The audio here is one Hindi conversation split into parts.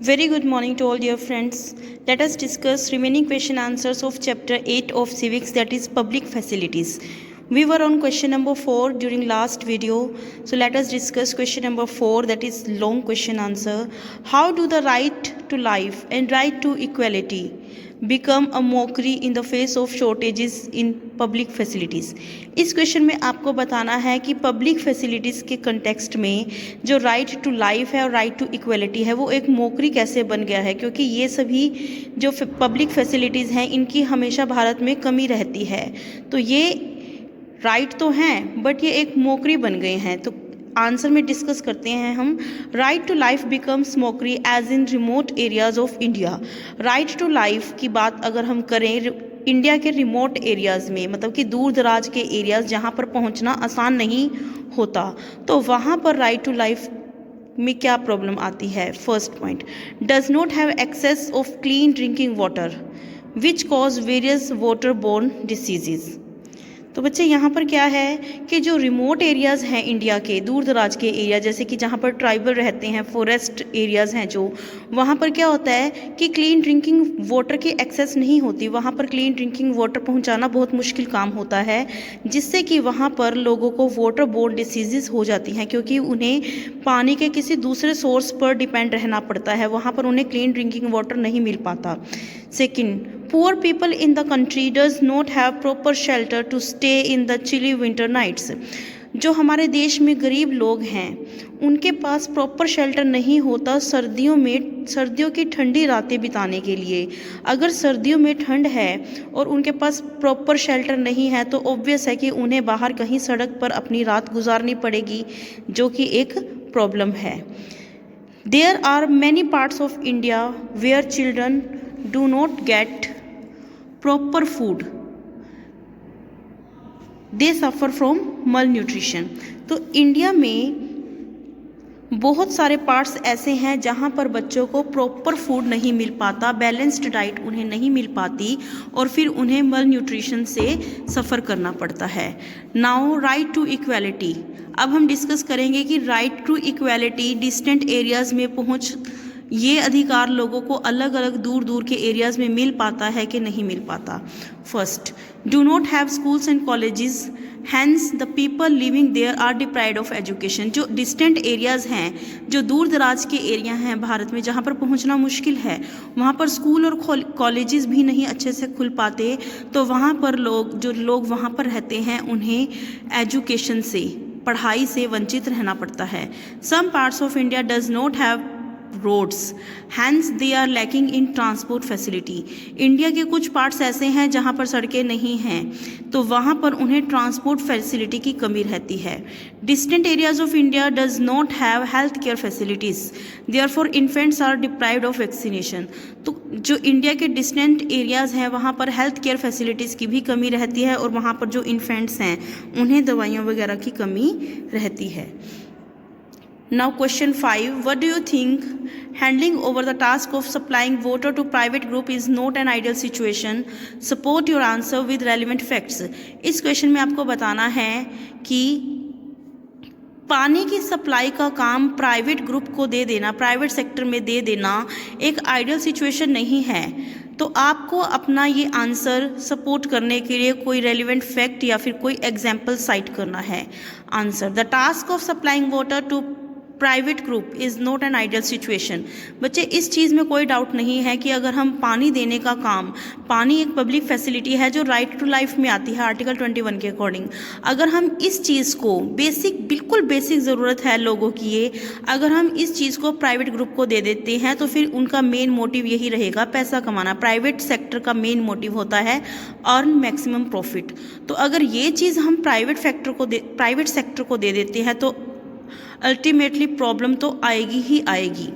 Very good morning to all dear friends. Let us discuss remaining question answers of chapter 8 of civics, that is public facilities. We were on question number 4 during last video. So let us discuss question number 4, that is long question answer. How do the right to life and right to equality become a mockery in the face of shortages in public facilities? इस क्वेश्चन में आपको बताना है कि पब्लिक फैसिलिटीज़ के कंटेक्स्ट में जो राइट टू लाइफ है और राइट टू इक्वलिटी है वो एक मोकरी कैसे बन गया है, क्योंकि ये सभी जो पब्लिक फैसिलिटीज़ हैं इनकी हमेशा भारत में कमी रहती है। तो ये राइट तो हैं बट ये एक मोकरी बन गए हैं। तो आंसर में डिस्कस करते हैं हम। Right to life becomes mockery as in remote areas of India. Right to life की बात अगर हम करें इंडिया के रिमोट एरियाज़ में, मतलब कि दूर दराज के एरियाज़ जहाँ पर पहुँचना आसान नहीं होता, तो वहाँ पर राइट टू लाइफ में क्या प्रॉब्लम आती है। First point, does not have access of clean drinking water which cause various water borne diseases. तो बच्चे यहाँ पर क्या है कि जो रिमोट एरियाज़ हैं इंडिया के, दूर दराज के एरिया, जैसे कि जहाँ पर ट्राइबल रहते हैं, फॉरेस्ट एरियाज़ हैं जो, वहाँ पर क्या होता है कि क्लीन ड्रिंकिंग वाटर की एक्सेस नहीं होती। वहाँ पर क्लीन ड्रिंकिंग वाटर पहुँचाना बहुत मुश्किल काम होता है, जिससे कि वहाँ पर लोगों को वाटर बोर्न डिसीजेज हो जाती हैं, क्योंकि उन्हें पानी के किसी दूसरे सोर्स पर डिपेंड रहना पड़ता है। वहाँ पर उन्हें क्लीन ड्रिंकिंग वाटर नहीं मिल पाता। Second, poor people in the country does not have proper shelter to stay in the chilly winter nights। जो हमारे देश में गरीब लोग हैं उनके पास प्रॉपर शेल्टर नहीं होता सर्दियों की ठंडी रातें बिताने के लिए। अगर सर्दियों में ठंड है और उनके पास प्रॉपर शेल्टर नहीं है तो ऑब्वियस है कि उन्हें बाहर कहीं सड़क पर अपनी रात गुजारनी पड़ेगी, जो कि एक प्रॉब्लम है। There are many parts of India where children do not get proper food, they suffer from malnutrition। तो इंडिया में बहुत सारे पार्ट्स ऐसे हैं जहाँ पर बच्चों को प्रॉपर फूड नहीं मिल पाता, बैलेंस्ड डाइट उन्हें नहीं मिल पाती और फिर उन्हें मल न्यूट्रिशन से सफ़र करना पड़ता है। Now right to equality. अब हम डिस्कस करेंगे कि right to equality distant areas में पहुँच, ये अधिकार लोगों को अलग अलग दूर दूर के एरियाज़ में मिल पाता है कि नहीं मिल पाता। First, do not have schools and colleges, hence the people living there are deprived of education. जो डिस्टेंट एरियाज़ हैं, जो दूर दराज के एरिया हैं भारत में जहाँ पर पहुँचना मुश्किल है, वहाँ पर स्कूल और कॉलेजेस भी नहीं अच्छे से खुल पाते, तो वहाँ पर लोग वहाँ पर रहते हैं उन्हें एजुकेशन से, पढ़ाई से वंचित रहना पड़ता है। Some parts of India does not have roads, hence they are lacking in transport facility. India के कुछ पार्ट्स ऐसे हैं जहाँ पर सड़कें नहीं हैं, तो वहाँ पर उन्हें ट्रांसपोर्ट फैसिलिटी की कमी रहती है। Distant areas of India does not have health care facilities, therefore infants are deprived of vaccination. तो जो इंडिया के डिस्टेंट एरियाज़ हैं वहाँ पर हेल्थ केयर फैसिलिटीज़ की भी कमी रहती है और वहाँ पर जो इन्फेंट्स हैं उन्हें दवाइयों वगैरह की कमी रहती है। Now question 5, what do you think handing over the task of supplying water to private group is not an ideal situation? Support your answer with relevant facts। इस क्वेश्चन में आपको बताना है कि पानी की सप्लाई का काम प्राइवेट ग्रुप को दे देना, प्राइवेट सेक्टर में दे देना एक आइडियल सिचुएशन नहीं है। तो आपको अपना ये आंसर सपोर्ट करने के लिए कोई रेलिवेंट फैक्ट या फिर कोई एग्जाम्पल साइट करना है। Answer, the task of supplying water to private group is not an ideal situation. बच्चे इस चीज़ में कोई डाउट नहीं है कि अगर हम पानी देने का काम, पानी एक पब्लिक फैसिलिटी है जो राइट टू लाइफ में आती है आर्टिकल 21 के अकॉर्डिंग, अगर हम इस चीज़ को बिल्कुल बेसिक ज़रूरत है लोगों की ये, अगर हम इस चीज़ को प्राइवेट ग्रुप को दे देते हैं तो फिर उनका मेन मोटिव यही रहेगा पैसा कमाना। प्राइवेट सेक्टर का मेन मोटिव होता है अर्न मैक्सिमम प्रॉफिट। तो अगर ये चीज़ हम प्राइवेट सेक्टर को दे देते हैं तो अल्टीमेटली प्रॉब्लम तो आएगी ही आएगी।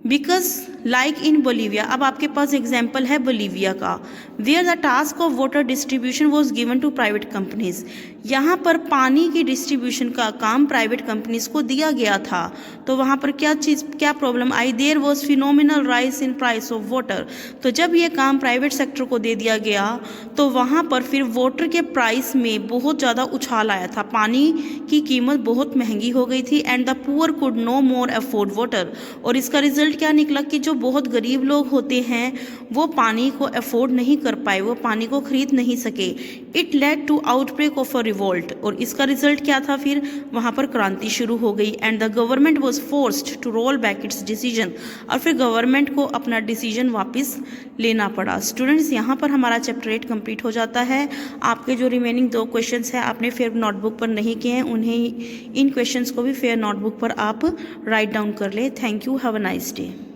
बिकॉज लाइक इन बोलीविया, अब आपके पास एग्जाम्पल है बोलीविया का, where the task of water distribution was given to private companies, यहाँ पर पानी की डिस्ट्रीब्यूशन का काम प्राइवेट कंपनीज को दिया गया था। तो वहाँ पर क्या प्रॉब्लम आई, there was phenomenal rise in price of water, तो जब ये काम प्राइवेट सेक्टर को दे दिया गया तो वहाँ पर फिर वाटर के प्राइस में बहुत ज़्यादा उछाल आया था, पानी की कीमत बहुत महंगी हो गई थी। And the poor could no more afford water, और इसका रिजल्ट क्या निकला कि जो बहुत गरीब लोग होते हैं वो पानी को अफोर्ड नहीं कर पाए, वो पानी को खरीद नहीं सके। It led to outbreak of a revolt, और इसका रिजल्ट क्या था, फिर वहाँ पर क्रांति शुरू हो गई। And the government was forced to roll back its decision, और फिर गवर्नमेंट को अपना डिसीजन वापस लेना पड़ा। स्टूडेंट्स, यहाँ पर हमारा चैप्टर 8 कंप्लीट हो जाता है। आपके जो रिमेनिंग 2 क्वेश्चंस हैं आपने फेयर नोटबुक पर नहीं किए हैं, उन्हें इन क्वेश्चंस को भी फेयर नोटबुक पर आप राइट डाउन कर ले। Thank you, have a nice day.